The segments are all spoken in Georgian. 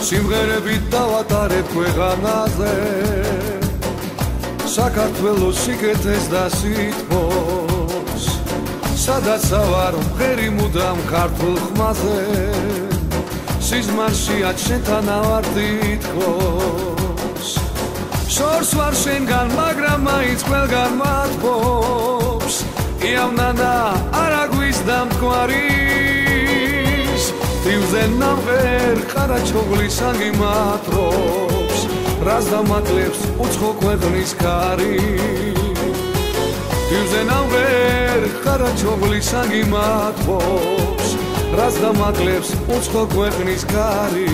სიმღერებით დავატარებ ქვეყანაზე საქართველოს სიკეთეს და სითბოს სადაც ავარ მღერი მუდამ ქართულ ხმაზე სიზმარშია შენთან ავარ თითქოს შორს ვარ შენგან მაგრამ მაინც ყველგან მათბობს იავნანა არა გვიზდა მტკვარის თივზე ნამღერ ყარაჩოღლის აგიმატრობს რას დამაკლებს უცხო ქვეყნის კარი თივზე ნამღერ ყარაჩოღლის აგიმატრობს რას დამაკლებს უცხო ქვეყნის კარი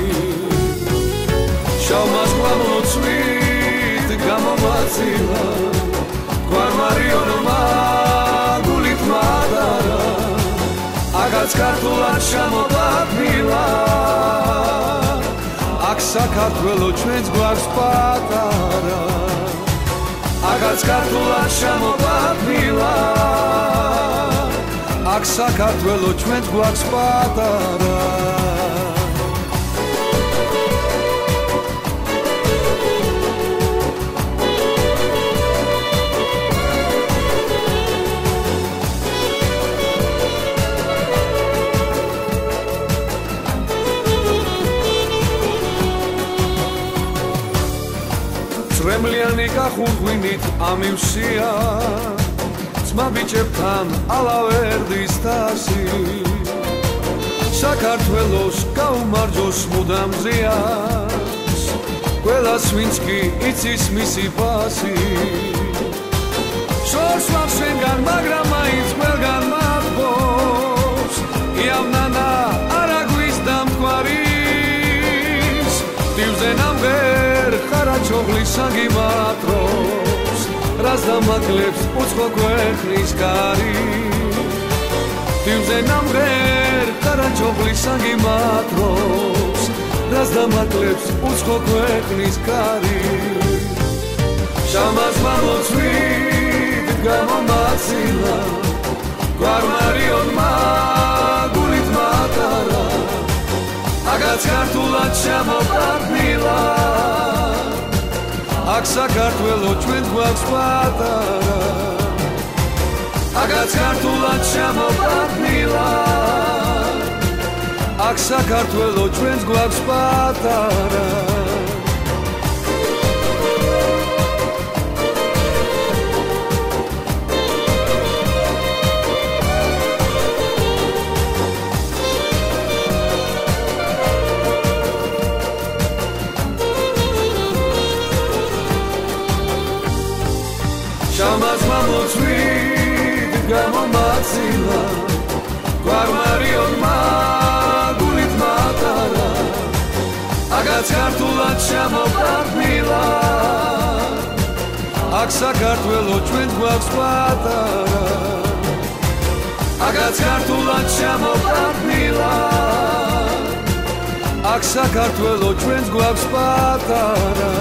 შავმას გვამოცვით გამომაცილა გვარმარიონმა გულით მადარა აგაც ქართულად შემოგვაფრილა აქ საქართველო ჩვენს გვაქვს პატარა აგაც ქართულად შემოგვაფრილა აქ საქართველო ჩვენს გვაქვს პატარა წრემლიანი გახურღვინით ამივსია ძმა ბიჭებთან ალავერდის თასი საქართველოს გაუმარჯოს მუდამ ზიანს ყველას ვინც კი იცის მისი ფასი შორს ვარ შენგან მაგრამ მაინც ყველგან მათბობს იავნანა არა გვიზდა მტკვარის თივზე ნამღერ ყარაჩოღლის აგიმატრობს რას დამაკლებს უცხო ქვეყნის კარი თივზე ნამღერ ყარაჩოღლის აგიმატრობს რას დამაკლებს უცხო ქვეყნის კარი შამას მამოცვით გამომაცილა გვარმარიონმა გულით მატარა აგაც ქართულად შემოგვაფრილა აქ საქართველო ჩვენს გვაქვს პატარა აგაც ქართულად შემოგვაფრილა აქ საქართველო ჩვენს გვაქვს პატარა შამას მამოცვით გამომაცილა გვარმარიონმა გულით მატარა აგაც ქართულად შემოგვაფრილა აქ საქართველო ჩვენს გვაქვს პატარა აგაც ქართულად შემოგვაფრილა აქ საქართველო ჩვენს გვაქვს პატარა